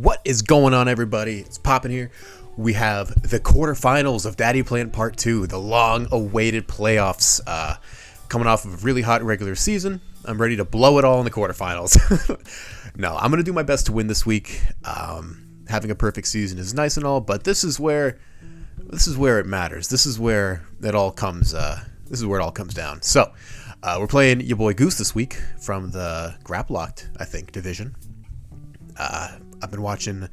What is going on, everybody? It's popping here. We have the quarterfinals of Daddy Plant Part 2, the long-awaited playoffs. Coming off of a really hot regular season, I'm ready to blow it all in the quarterfinals. No, I'm going to do my best to win this week. Having a perfect season is nice and all, but this is where it matters. This is where it all comes down. So, we're playing your boy Goose this week from the Graplocked, I think, division. I've been watching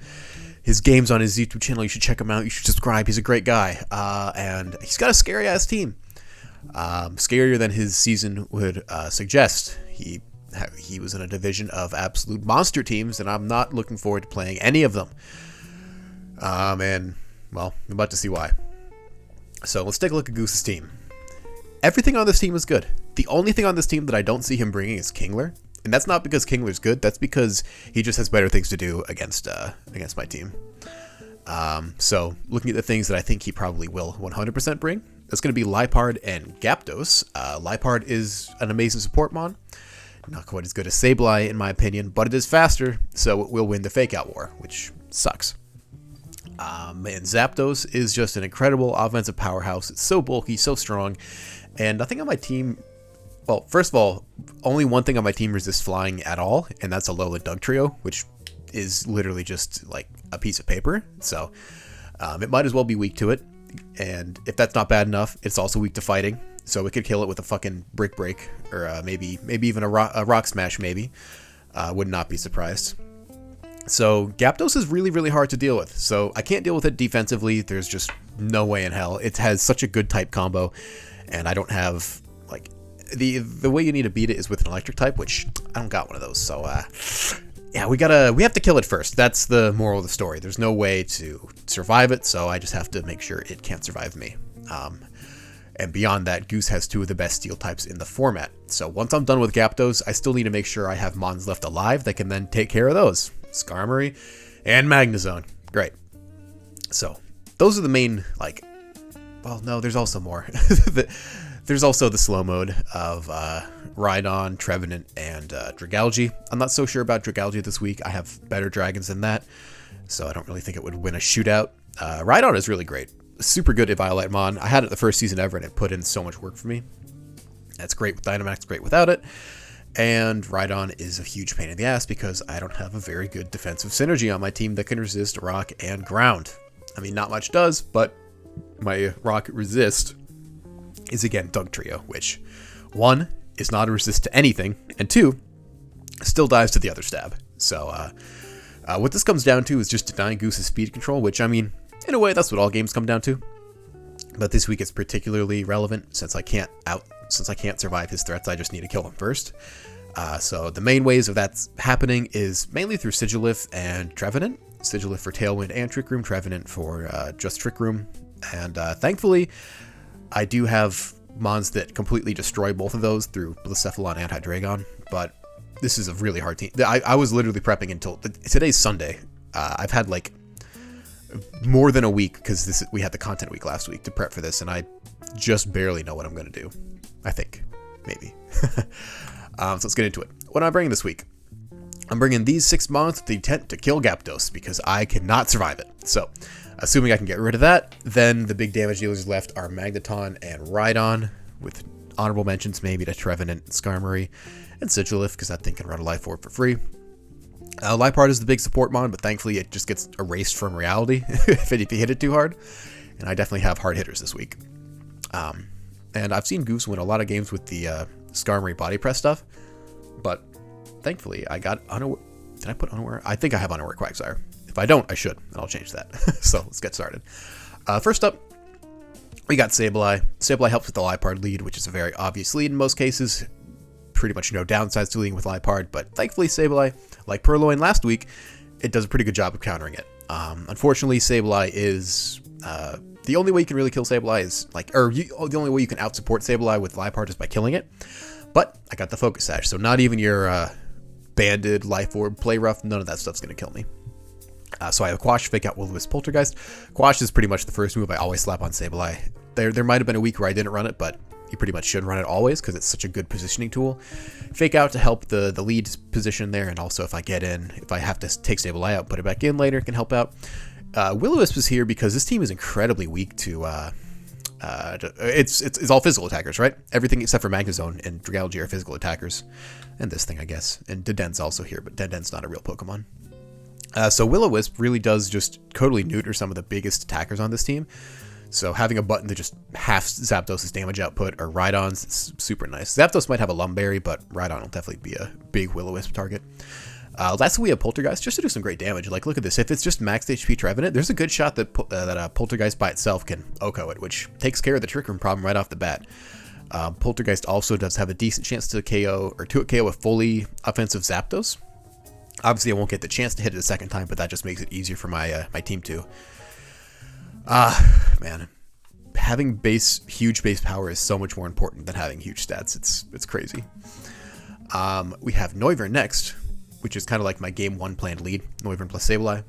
his games on his YouTube channel. You should check him out. You should subscribe. He's a great guy. And he's got a scary-ass team. Scarier than his season would suggest. He was in a division of absolute monster teams, and I'm not looking forward to playing any of them. And, well, I'm about to see why. So let's take a look at Goose's team. Everything on this team is good. The only thing on this team that I don't see him bringing is Kingler. And that's not because Kingler's good. That's because he just has better things to do against my team. So looking at the things that I think he probably will 100% bring, that's going to be Lipard and Gyaptos. Lipard is an amazing support mon. Not quite as good as Sableye in my opinion, but it is faster, so it will win the Fake Out War, which sucks. And Zapdos is just an incredible offensive powerhouse. It's so bulky, so strong, and nothing on my team... Well, first of all, only one thing on my team resists flying at all, and that's a Alolan Dugtrio, which is literally just like a piece of paper. So it might as well be weak to it. And if that's not bad enough, it's also weak to fighting. So we could kill it with a fucking Brick Break, or maybe even a rock Smash, maybe. Would not be surprised. So Gyaptos is really, really hard to deal with. So I can't deal with it defensively. There's just no way in hell. It has such a good type combo, and I don't have like... The way you need to beat it is with an electric type, which I don't got one of those. So yeah, we have to kill it first. That's the moral of the story. There's no way to survive it, so I just have to make sure it can't survive me. And beyond that, Goose has two of the best steel types in the format. So once I'm done with Gyaptos, I still need to make sure I have Mons left alive that can then take care of those. Skarmory and Magnezone. Great. So those are the main, like, well, no, there's also more. There's also the slow mode of Rhydon, Trevenant, and Dragalge. I'm not so sure about Dragalge this week. I have better dragons than that, so I don't really think it would win a shootout. Rhydon is really great. Super good at Violet Mon. I had it the first season ever, and it put in so much work for me. That's great with Dynamax, great without it. And Rhydon is a huge pain in the ass because I don't have a very good defensive synergy on my team that can resist rock and ground. I mean, not much does, but my rock resist is again Dugtrio, which 1 is not a resist to anything, and 2 still dives to the other stab. So what this comes down to is just denying Goose's speed control, which, I mean, in a way that's what all games come down to. But this week it's particularly relevant since I can't survive his threats. I just need to kill him first. So the main ways of that's happening is mainly through Sigilyph and Trevenant. Sigilyph for Tailwind and Trick Room, Trevenant for just Trick Room, and thankfully I do have mons that completely destroy both of those through Blacephalon and Hydreigon, but this is a really hard team. I was literally prepping until... Today's Sunday. I've had, like, more than a week, because we had the content week last week to prep for this, and I just barely know what I'm going to do. I think. Maybe. So let's get into it. What am I bringing this week? I'm bringing these 6 mons with the intent to kill Gyaptos, because I cannot survive it. So... assuming I can get rid of that, then the big damage dealers left are Magneton and Rhydon, with honorable mentions maybe to Trevenant, Skarmory, and Sigilyph, because that thing can run a Life Orb for free. Lipard is the big support mon, but thankfully it just gets erased from reality if you hit it too hard, and I definitely have hard hitters this week. And I've seen Goose win a lot of games with the Skarmory body press stuff, but thankfully I got Unaware. Did I put Unaware? I think I have Unaware Quagsire. If I don't, I should, and I'll change that. So let's get started. First up, we got Sableye. Sableye helps with the Lipard lead, which is a very obvious lead in most cases. Pretty much no downsides to leading with Lipard, but thankfully Sableye, like Purloin last week, it does a pretty good job of countering it. Unfortunately, Sableye is... the only way you can really kill Sableye is, like... the only way you can out-support Sableye with Lipard is by killing it. But I got the Focus Sash, so not even your Banded, Life Orb, Play Rough, none of that stuff's going to kill me. So I have Quash, Fake Out Will-O-Wisp, Poltergeist. Quash is pretty much the first move I always slap on Sableye. There might have been a week where I didn't run it, but you pretty much should run it always because it's such a good positioning tool. Fake out to help the lead position there, and also if I get in, if I have to take stable eye out, put it back in later, can help out. Will-O-Wisp is here because this team is incredibly weak to it's all physical attackers, right? Everything except for Magnezone and Dragalge are physical attackers, and this thing, I guess. And Deden's also here, but Deden's not a real Pokemon. So Will-O-Wisp really does just totally neuter some of the biggest attackers on this team. So having a button to just half Zapdos' damage output or Rhydon's, it's super nice. Zapdos might have a Lumberry, but Rhydon will definitely be a big Will-O-Wisp target. Lastly, we have Poltergeist, just to do some great damage. Like, look at this. If it's just maxed HP Trevenant, there's a good shot that Poltergeist by itself can OHKO it, which takes care of the Trick Room problem right off the bat. Poltergeist also does have a decent chance to KO, or to KO a fully offensive Zapdos. Obviously, I won't get the chance to hit it a second time, but that just makes it easier for my my team too. Man, having huge base power is so much more important than having huge stats. It's crazy. We have Noivern next, which is kind of like my game 1 planned lead, Noivern plus Sableye.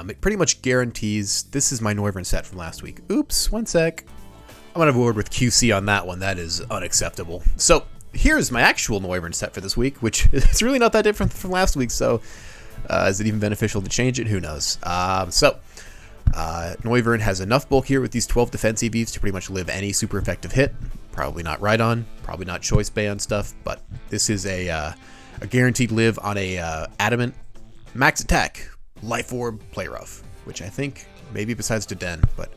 It pretty much guarantees, this is my Noivern set from last week. Oops, one sec. I'm going to have a word with QC on that one. That is unacceptable. So here's my actual Noivern set for this week, which is really not that different from last week. So is it even beneficial to change it? Who knows? Noivern has enough bulk here with these 12 defense EVs to pretty much live any super effective hit. Probably not Rhydon, probably not Choice Band stuff, but this is a guaranteed live on a Adamant max attack Life Orb Play Rough, which I think maybe besides Deden, but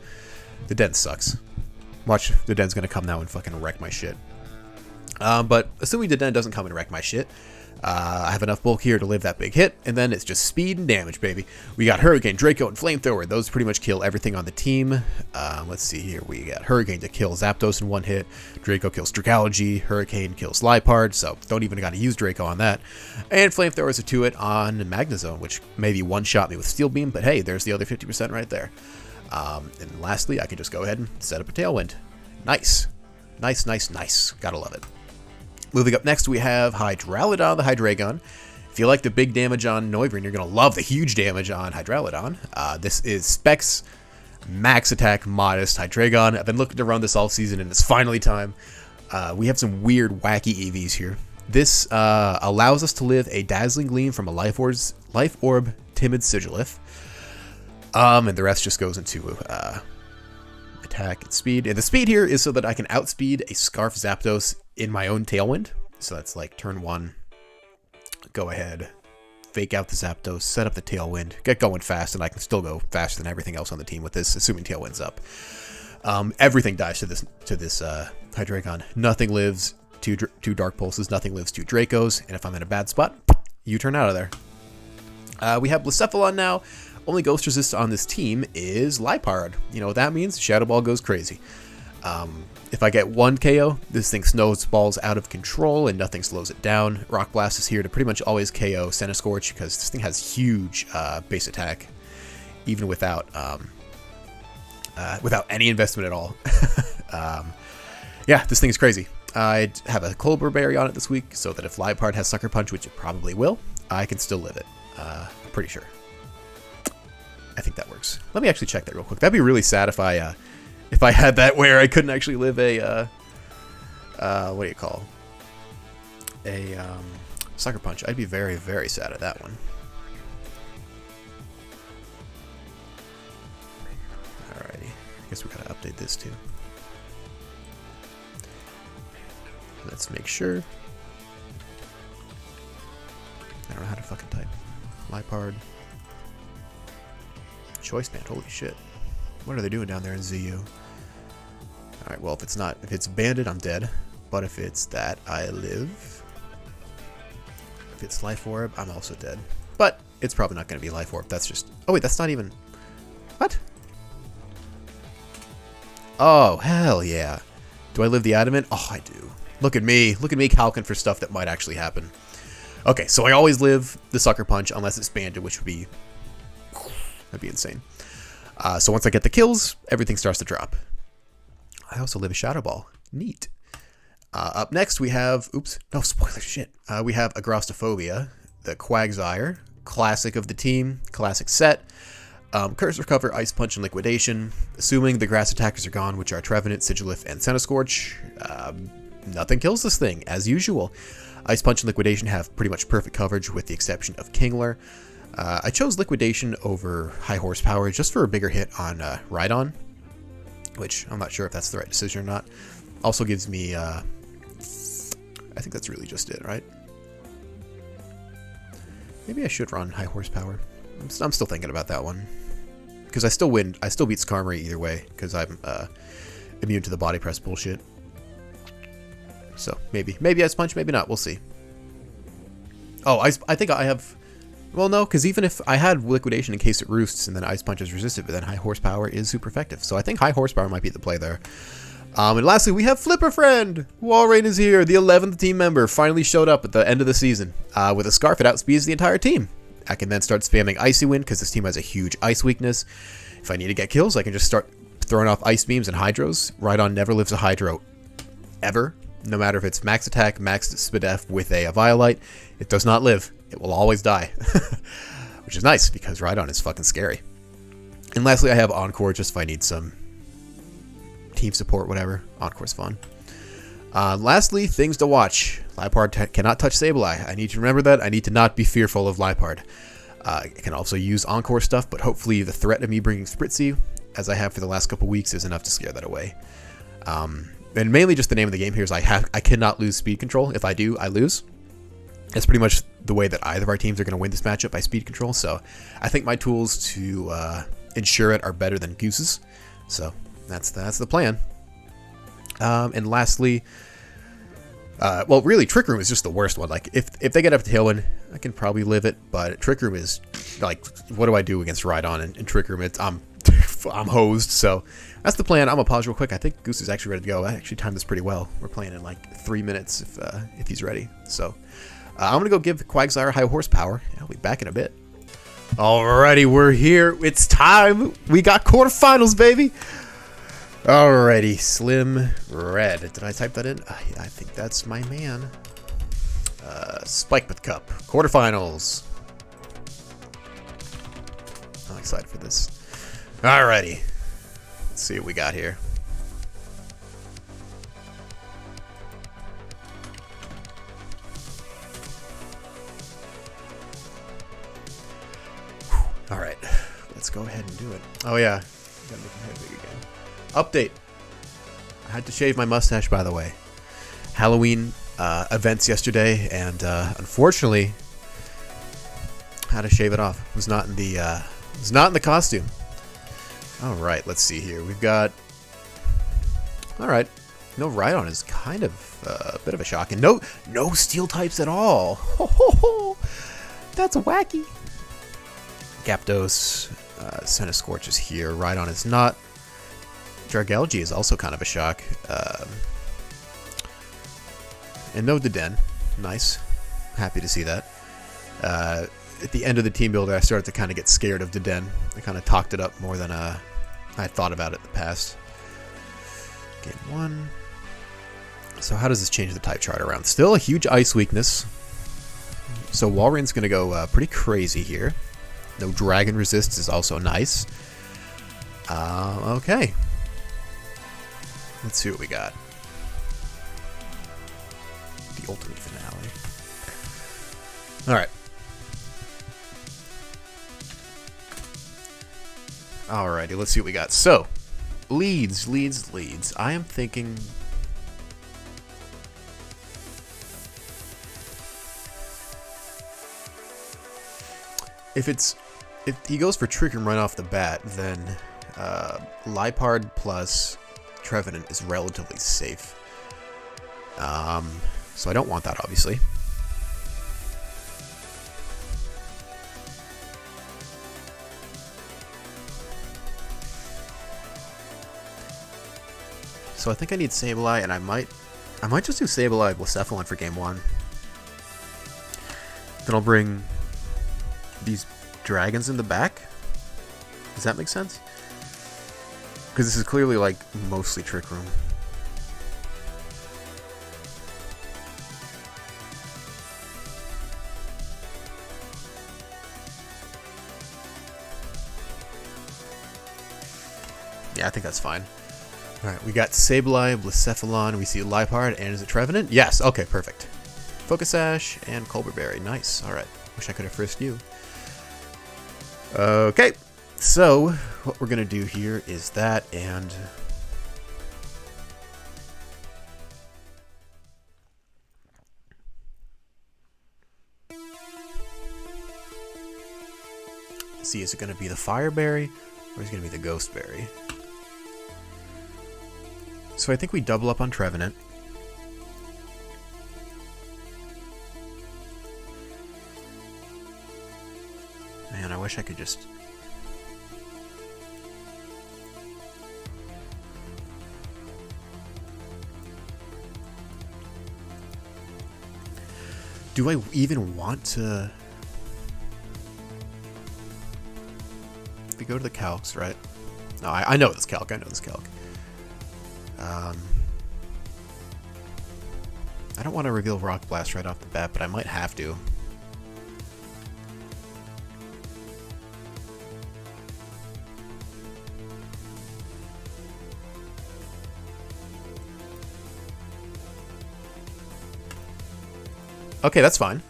Deden sucks. Watch, Deden's gonna come now and fucking wreck my shit. But assuming Deden doesn't come and wreck my shit, I have enough bulk here to live that big hit, and then it's just speed and damage, baby. We got Hurricane, Draco, and Flamethrower. Those pretty much kill everything on the team. Let's see here. We got Hurricane to kill Zapdos in one hit. Draco kills Dragalge. Hurricane kills Liepard, so don't even got to use Draco on that. And Flamethrower is a 2-hit on Magnezone, which maybe one-shot me with Steel Beam, but hey, there's the other 50% right there. And lastly, I can just go ahead and set up a Tailwind. Nice. Nice, nice, nice. Gotta love it. Moving up next, we have Hydralodon, the Hydreigon. If you like the big damage on Noivern, you're going to love the huge damage on Hydralodon. This is Specs Max Attack Modest Hydreigon. I've been looking to run this all season, and it's finally time. We have some weird, wacky EVs here. This allows us to live a Dazzling Gleam from a Life Orb Timid Sigilith. And the rest just goes into attack and speed. And the speed here is so that I can outspeed a Scarf Zapdos in my own Tailwind. So that's like turn 1, go ahead, fake out the Zapdos, set up the Tailwind, get going fast, and I can still go faster than everything else on the team with this, assuming Tailwind's up. Everything dies to this Hydreigon. Nothing lives two Dark Pulses, nothing lives 2 Dracos, and if I'm in a bad spot, you turn out of there. We have Blacephalon now. Only Ghost Resist on this team is Liepard. You know what that means? Shadow Ball goes crazy. If I get 1 KO, this thing snowballs out of control and nothing slows it down. Rock Blast is here to pretty much always KO Centiskorch because this thing has huge base attack, even without any investment at all. Yeah, this thing is crazy. I have a Colbur Berry on it this week so that if Liepard has Sucker Punch, which it probably will, I can still live it. I'm pretty sure. I think that works. Let me actually check that real quick. That'd be really sad if I had that where I couldn't actually live a what do you call a Sucker Punch. I'd be very, very sad at that one. Alrighty, I guess we gotta update this too. Let's make sure. I don't know how to fucking type. Liepard. Choice Band, holy shit. What are they doing down there in ZU? Alright, well, if it's banded, I'm dead. But if it's that, I live. If it's Life Orb, I'm also dead. But it's probably not going to be Life Orb. That's just... Oh, wait, that's not even... What? Oh, hell yeah. Do I live the Adamant? Oh, I do. Look at me. Look at me calcing for stuff that might actually happen. Okay, so I always live the Sucker Punch unless it's banded, which would be... That'd be insane. So once I get the kills, everything starts to drop. I also live a Shadow Ball. Neat. Up next, we have... Oops. No, spoiler shit. We have Agrostophobia, the Quagsire. Classic of the team. Classic set. Curse Recover, Ice Punch, and Liquidation. Assuming the grass attackers are gone, which are Trevenant, Sigilif, and Centiscorch, nothing kills this thing, as usual. Ice Punch and Liquidation have pretty much perfect coverage with the exception of Kingler. I chose Liquidation over High Horsepower just for a bigger hit on Rhydon, which I'm not sure if that's the right decision or not. Also gives me, I think that's really just it, right? Maybe I should run High Horsepower. I'm still thinking about that one. Because I still win. I still beat Skarmory either way. Because I'm immune to the body press bullshit. So, maybe. Maybe Ice Punch, maybe not. We'll see. Oh, I think I have... Well, no, because even if I had Liquidation in case it roosts and then Ice Punch is resisted, but then High Horsepower is super effective. So I think High Horsepower might be the play there. And lastly, we have Flipper Friend! Walrein is here. The 11th team member finally showed up at the end of the season. With a Scarf, it outspeeds the entire team. I can then start spamming Icy Wind because this team has a huge ice weakness. If I need to get kills, I can just start throwing off Ice Beams and Hydros. Rhydon never lives a Hydro ever. No matter if it's max attack, max Spadef with a Violite, it does not live. It will always die. Which is nice because Rhydon is fucking scary. And lastly, I have Encore just if I need some team support, whatever. Encore's fun. Lastly, things to watch. Liepard cannot touch Sableye. I need to remember that. I need to not be fearful of Liepard. I can also use Encore stuff, but hopefully the threat of me bringing Spritzy, as I have for the last couple weeks, is enough to scare that away. And mainly just the name of the game here is I cannot lose speed control. If I do, I lose. That's pretty much the way that either of our teams are going to win this matchup, by speed control. So I think my tools to ensure it are better than Goose's. So that's the plan. And lastly, well, really, Trick Room is just the worst one. Like, if they get up to Tailwind, I can probably live it, but Trick Room is, like, what do I do against Rhydon and Trick Room? I'm hosed, so that's the plan. I'm going to pause real quick. I think Goose is actually ready to go. I actually timed this pretty well. We're playing in, like, 3 minutes if he's ready. So, I'm going to go give Quagsire High Horsepower. I'll be back in a bit. Alrighty, we're here. It's time. We got quarterfinals, baby. Alrighty, Slim Red. Did I type that in? I think that's my man. Spikepith Cup. Quarterfinals. I'm excited for this. Alrighty. Let's see what we got here. Alright. Let's go ahead and do it. Oh yeah. Gotta make my head big again. Update. I had to shave my mustache, by the way. Halloween events yesterday, and unfortunately, had to shave it off. Was not in the costume. All right, let's see here. We've got. All right, no Rhydon is kind of a bit of a shock, and no steel types at all. Ho, ho, ho. That's wacky. Gyapdos, Centiscorch is here. Rhydon is not. Dragalge is also kind of a shock. And no Deden. Nice. Happy to see that. At the end of the team builder, I started to kind of get scared of Deden. I kind of talked it up more than I had thought about it in the past. Game 1. So how does this change the type chart around? Still a huge ice weakness. So Walrein's going to go pretty crazy here. No dragon resists is also nice. Okay. Let's see what we got. The ultimate finale. Alright. Alrighty, let's see what we got. So, leads. I am thinking... If he goes for Trick Room right off the bat, then Liepard plus Trevenant is relatively safe. So I don't want that, obviously. So I think I need Sableye, and I might just do Sableye with Cephalon for game 1. Then I'll bring these dragons in the back. Does that make sense? Because this is clearly, like, mostly Trick Room. Yeah, I think that's fine. Alright, we got Sableye, Blacephalon, we see Liepard, and is it Trevenant? Yes, okay, perfect. Focus Sash and Colbur Berry. Nice. Alright. Wish I could have frisked you. Okay. So, what we're going to do here is that and... see, is it going to be the Fire Berry or is it going to be the Ghost Berry? So I think we double up on Trevenant. Man, I wish I could just... Do I even want to... We go to the Calcs, right? No, I know this Calc. I know this Calc. I don't want to reveal Rock Blast right off the bat, but I might have to. Okay, that's fine.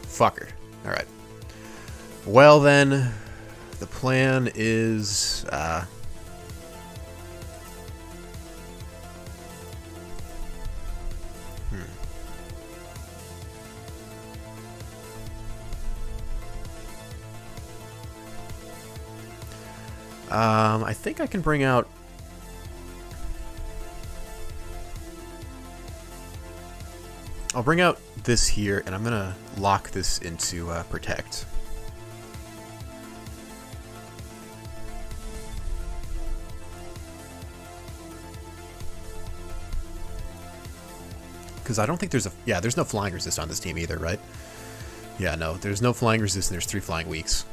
Fucker. Alright. Well then, the plan is... I think I can bring out... I'll bring out this here, and I'm going to lock this into Protect. Because I don't think there's a... Yeah, there's no flying resist on this team either, right? Yeah, no, there's no flying resist, and there's 3 flying weaks.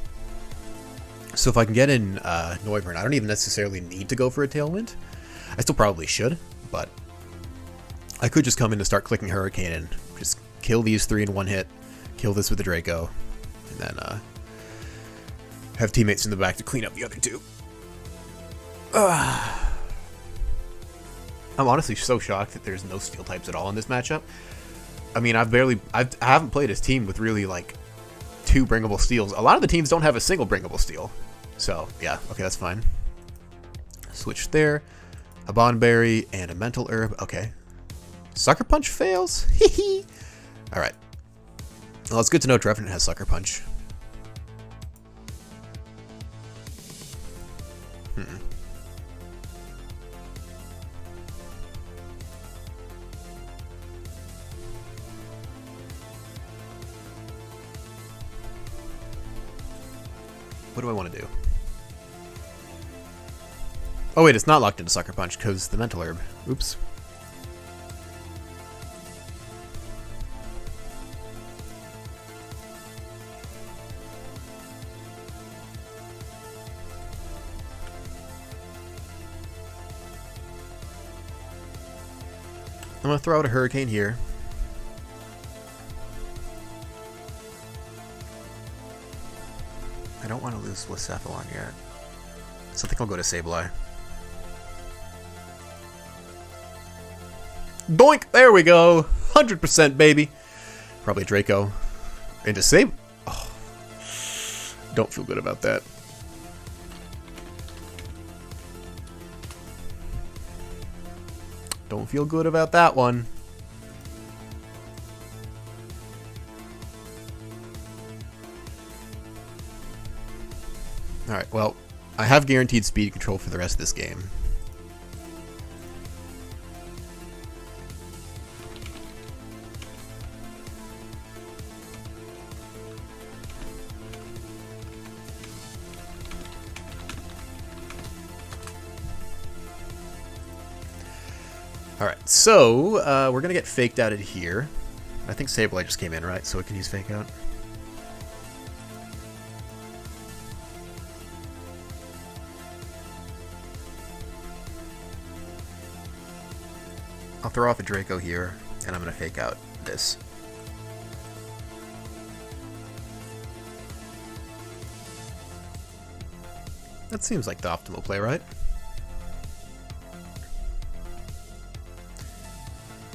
So if I can get in Noivern, I don't even necessarily need to go for a Tailwind. I still probably should, but I could just come in and start clicking Hurricane and just kill these 3 in one hit, kill this with the Draco, and then have teammates in the back to clean up the other 2. I'm honestly so shocked that there's no Steel types at all in this matchup. I mean, I haven't played his team with really like 2 bringable steals. A lot of the teams don't have a single bringable steel. So, yeah, okay, that's fine. Switch there. A Bondberry and a Mental Herb. Okay. Sucker Punch fails? Hehe. Alright. Well, it's good to know Trevenant has Sucker Punch. What do I want to do? Oh wait, it's not locked into Sucker Punch because the Mental Herb. Oops. I'm going to throw out a Hurricane here. I don't want to lose Blacephalon yet. So I think I'll go to Sableye. Doink! There we go! 100% baby! Probably Draco. Into Sab... Oh. Don't feel good about that. Don't feel good about that one. Alright, well, I have guaranteed speed control for the rest of this game. Alright, so we're going to get faked outed here. I think Sableye just came in, right? So we can use fake out. I'll throw off a Draco here, and I'm going to fake out this. That seems like the optimal play, right?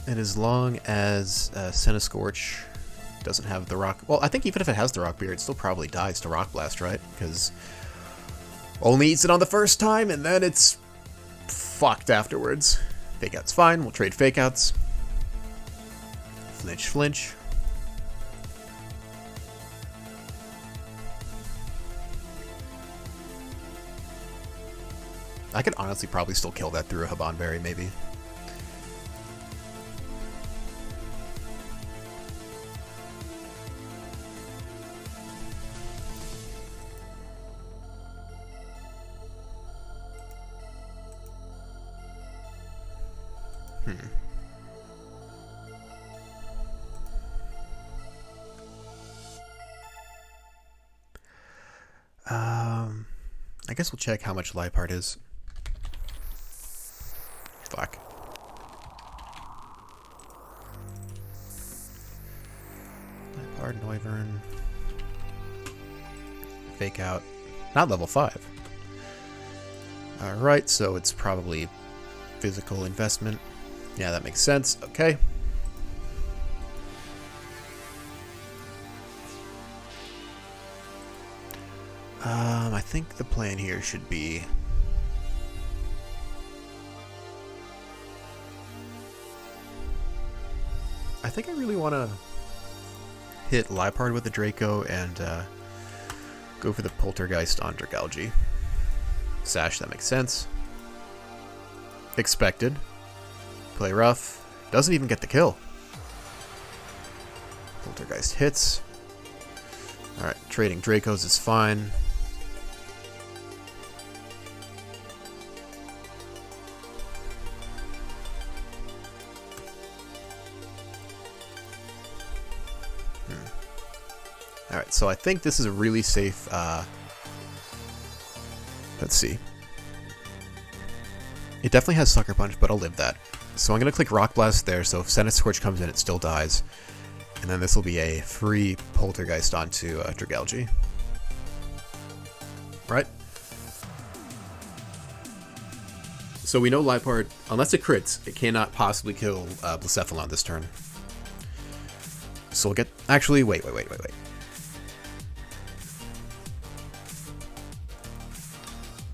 And as long as Scorch doesn't have the rock... Well, I think even if it has the rock beard, it still probably dies to Rock Blast, right? Because only eats it on the first time, and then it's fucked afterwards. Fake out's fine. We'll trade fake outs. Flinch, flinch. I could honestly probably still kill that through a Habanberry, maybe. I guess we'll check how much Liepard is. Fuck. Liepard, Noivern. Fake out. Not level 5. Alright, so it's probably physical investment. Yeah, that makes sense. Okay. I think the plan here should be... I think I really want to hit Liepard with the Draco and go for the Poltergeist on Dragalge. Sash, that makes sense. Expected. Play rough. Doesn't even get the kill. Poltergeist hits. Alright, trading Dracos is fine. Alright, so I think this is a really safe, let's see. It definitely has Sucker Punch, but I'll live that. So I'm going to click Rock Blast there, so if Scorch comes in, it still dies. And then this will be a free Poltergeist onto Dragalge. Right? So we know Liepard, unless it crits, it cannot possibly kill Blacephalon this turn. So we'll get... Actually, wait.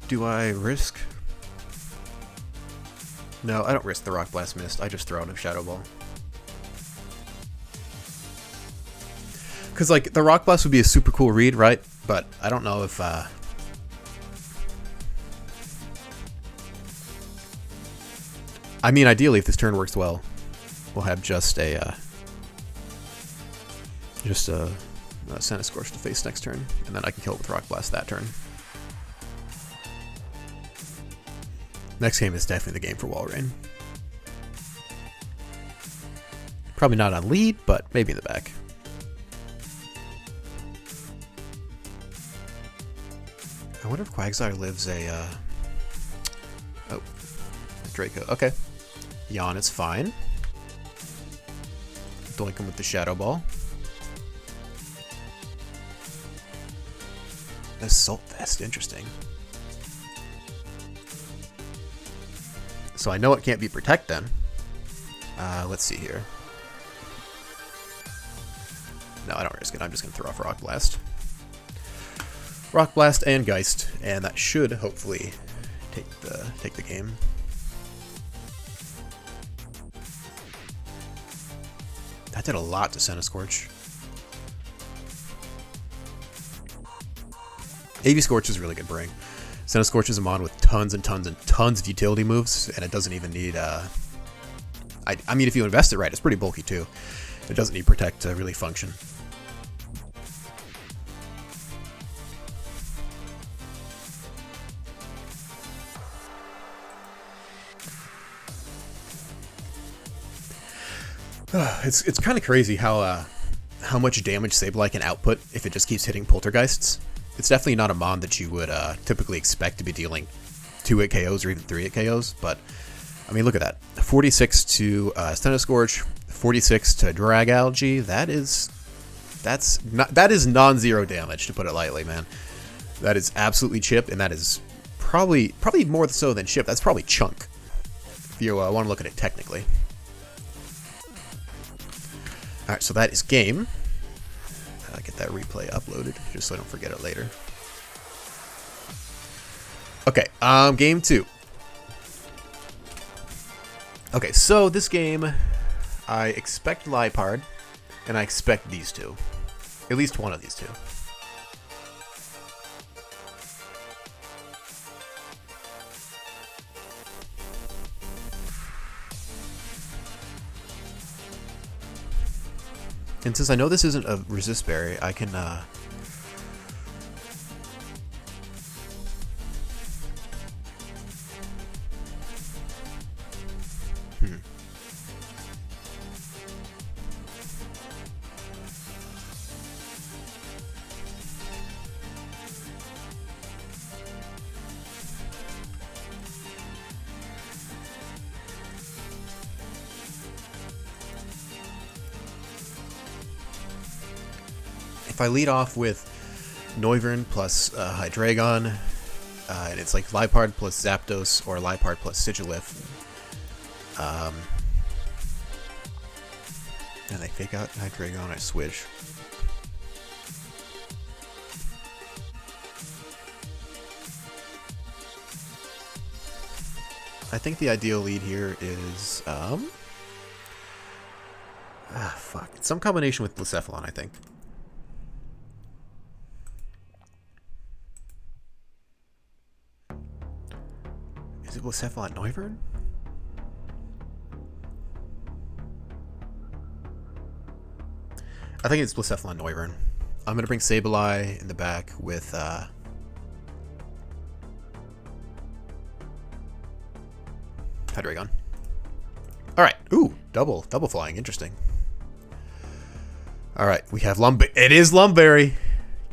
Do I risk? No, I don't risk the Rock Blast Mist. I just throw out a Shadow Ball. Because, like, the Rock Blast would be a super cool read, right? But I don't know if, I mean, ideally, if this turn works well, we'll have just a Scorch to face next turn, and then I can kill it with Rock Blast that turn. Next game is definitely the game for Walrein. Probably not on lead, but maybe in the back. I wonder if Quagsire lives a, oh, Draco. Okay. Yawn is fine. Doink him with the Shadow Ball. Assault Vest, interesting. So I know it can't be Protect then. Let's see here. No, I don't risk it. I'm just going to throw off Rock Blast. Rock Blast and Geist, and that should hopefully take the game. That did a lot to Scorch. AV Scorch is a really good bring. Scorch is a mod with tons and tons and tons of utility moves, and it doesn't even need, I mean, if you invest it right, it's pretty bulky too. It doesn't need Protect to really function. It's kind of crazy how much damage Sableye can output if it just keeps hitting Poltergeists. It's definitely not a mod that you would typically expect to be dealing 2-hit KOs or even 3-hit KOs, but I mean, look at that. 46 to Scorch, 46 to Dragalge. That is non-zero damage, to put it lightly, man. That is absolutely chip, and that is probably more so than chip. That's probably chunk, if you want to look at it technically. Alright, so that is game. Get that replay uploaded, just so I don't forget it later. Okay, game 2. Okay, so this game, I expect Lipard, and I expect these two. At least one of these two. And since I know this isn't a resist berry, I can if I lead off with Noivern plus Hydreigon, and it's like Lipard plus Zapdos or Lipard plus Sigilif, and I fake out Hydreigon, I switch. I think the ideal lead here is, fuck. It's some combination with Blacephalon, I think. Is it Blacephalon Noivern? I think it's Blacephalon Noivern. I'm going to bring Sableye in the back with, Hydreigon. Alright. Ooh, double flying. Interesting. Alright, we have it is Lumberry.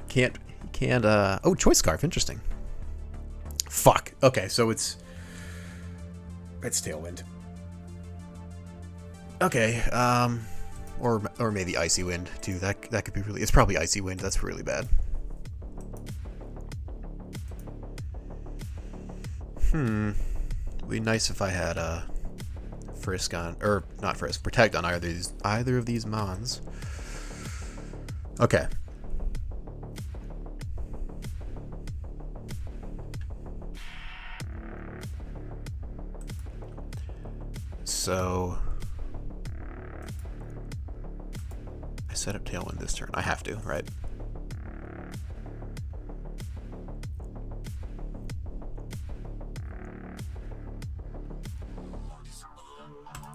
Can't, oh, Choice Scarf. Interesting. Fuck. Okay, so it's Tailwind. Okay, or maybe Icy Wind, too. That could be really, it's probably Icy Wind. That's really bad. It'd be nice if I had Frisk on, or not Frisk, Protect on either of these Mons. Okay. So I set up Tailwind this turn. I have to, right?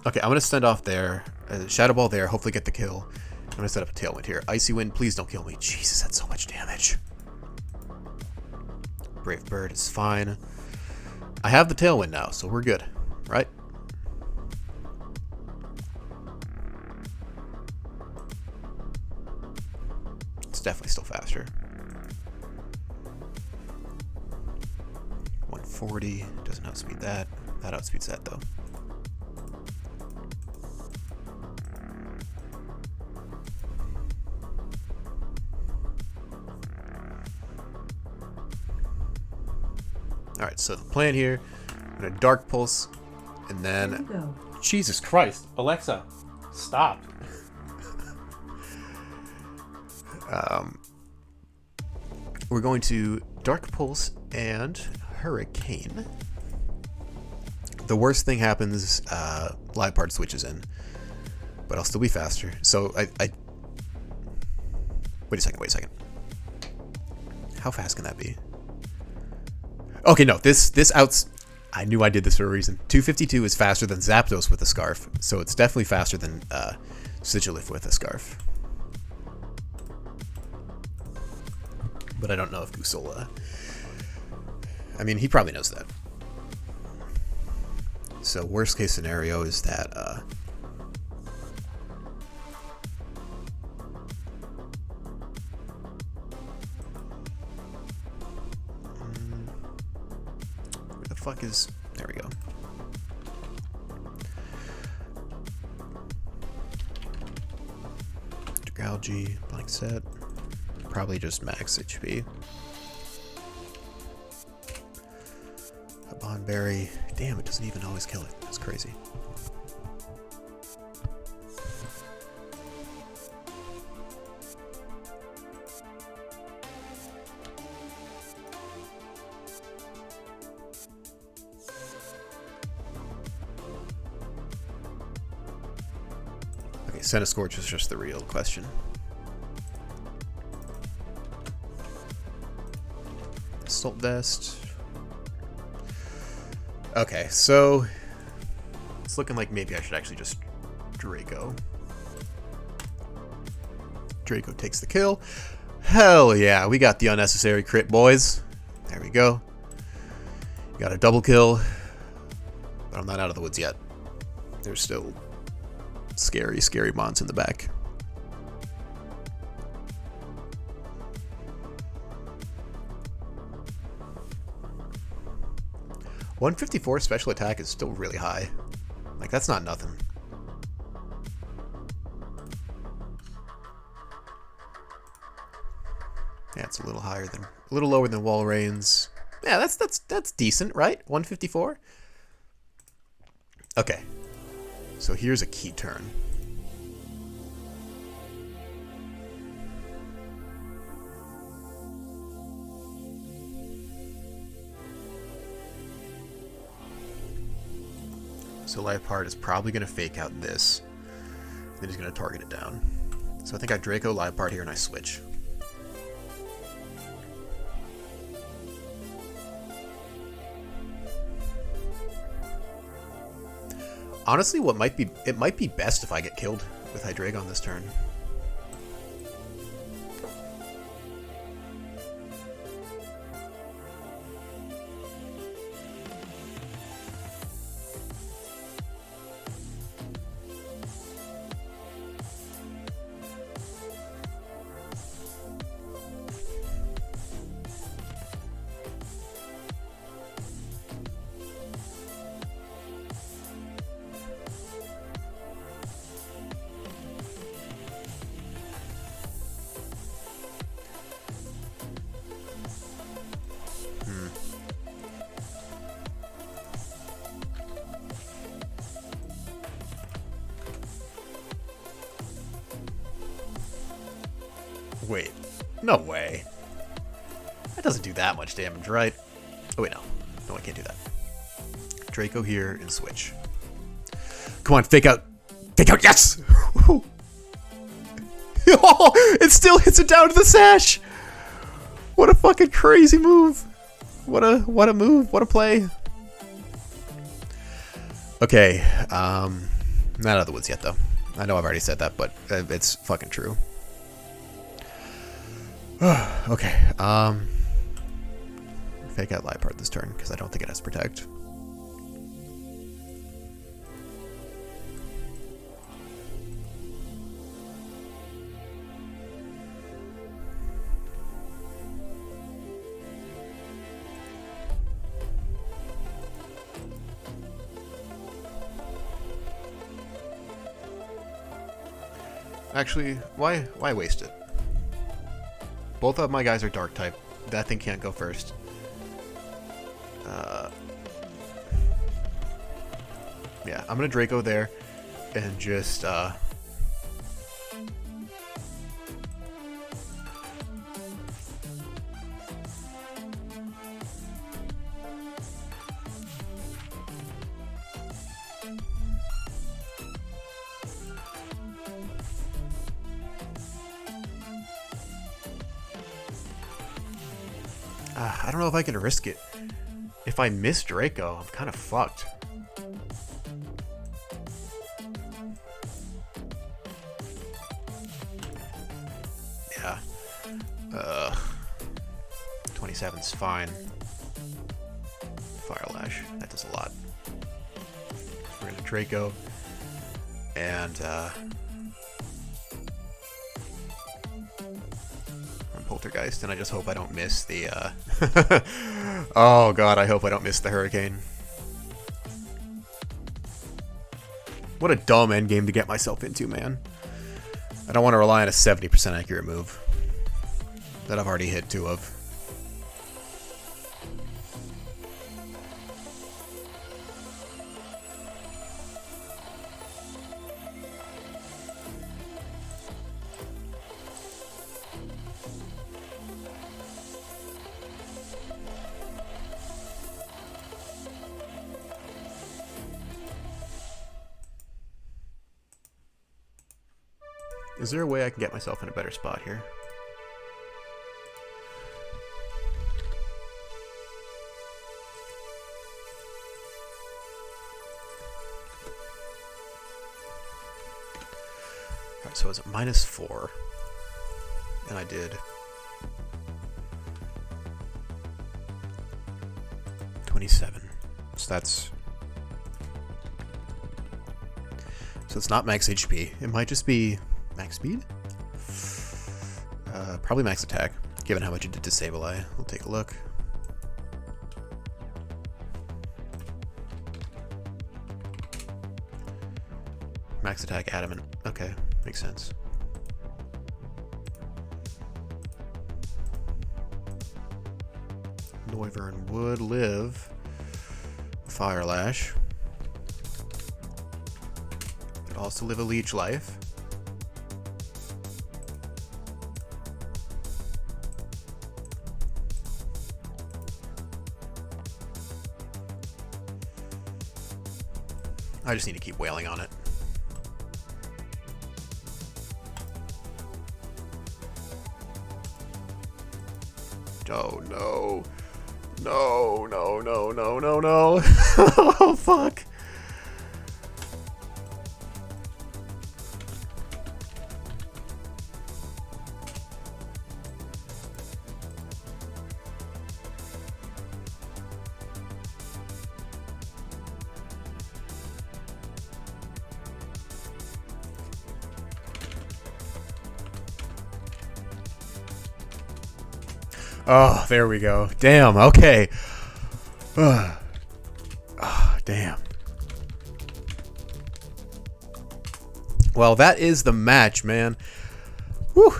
Okay, I'm going to send off there. Shadow Ball there, hopefully get the kill. I'm going to set up a Tailwind here. Icy Wind, please don't kill me. Jesus, that's so much damage. Brave Bird is fine. I have the Tailwind now, so we're good, right? It's definitely still faster. 140, doesn't outspeed that. That outspeeds that, though. Alright, so the plan here, I'm going to Dark Pulse, and then... Jesus Christ, Alexa, stop. We're going to Dark Pulse and Hurricane. The worst thing happens, Lipard switches in, but I'll still be faster. So I... Wait a second. How fast can that be? Okay, no, this I knew I did this for a reason. 252 is faster than Zapdos with a Scarf, so it's definitely faster than Sigilif with a Scarf. But I don't know if Goose'll, I mean, he probably knows that. So worst case scenario is that fuck is, there we go. Dragalge, blank set, probably just max HP. A Bonberry, damn, it doesn't even always kill it, that's crazy. Senna Scorch is just the real question. Assault Vest. Okay, so it's looking like maybe I should actually just Draco. Draco takes the kill. Hell yeah, we got the unnecessary crit, boys. There we go. Got a double kill, but I'm not out of the woods yet. There's still scary, scary mons in the back. .154 special attack is still really high. Like, that's not nothing. Yeah, it's a little lower than Walreign's. Yeah, that's decent, right? 154. Okay. So here's a key turn. So Leopard is probably going to fake out this. Then he's going to target it down. So I think I Draco Leopard here and I switch. Honestly, it might be best if I get killed with Hydreigon this turn. Wait, no way. That doesn't do that much damage, right? Oh wait, no. No, I can't do that. Draco here and switch. Come on, fake out. Fake out, yes! Oh, it still hits it down to the sash! What a fucking crazy move. What a move, what a play. Okay, not out of the woods yet though. I know I've already said that, but it's fucking true. Okay, fake out Leopard this turn, because I don't think it has Protect. Actually, why waste it? Both of my guys are Dark type. That thing can't go first. Yeah, I'm gonna Draco there and just I don't know if I can risk it. If I miss Draco, I'm kind of fucked. Yeah. 27's fine. Fire Lash. That does a lot. We're gonna Draco. And Poltergeist, and I just hope I don't miss the oh god, I hope I don't miss the Hurricane. What a dumb endgame to get myself into, man. I don't want to rely on a 70% accurate move that I've already hit 2 of. Is there a way I can get myself in a better spot here? Alright, so it's -4. And I did 27. So that's... So it's not max HP. It might just be max speed? Probably max attack, given how much it did to Sableye. We'll take a look. Max attack adamant. Okay, makes sense. Noivern would live Fire Lash. Could also live a Leech Life. I just need to keep wailing on it. Oh no. No, no, no, no, no, no. Oh, fuck. Oh, there we go. Damn, okay. Oh, damn. Well, that is the match, man. Whew.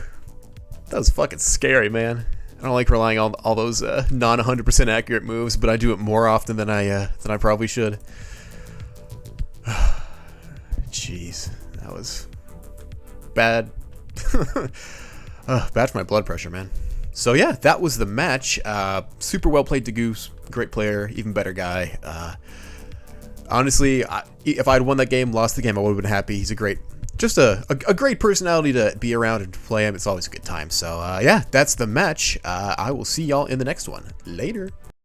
That was fucking scary, man. I don't like relying on all those non 100% accurate moves, but I do it more often than I probably should. Jeez, that was bad. Bad for my blood pressure, man. So yeah, that was the match. Super well played to Goose. Great player, even better guy. Honestly, if I had won that game, lost the game, I would have been happy. He's a great, just a great personality to be around and to play him. It's always a good time. So yeah, that's the match. I will see y'all in the next one. Later.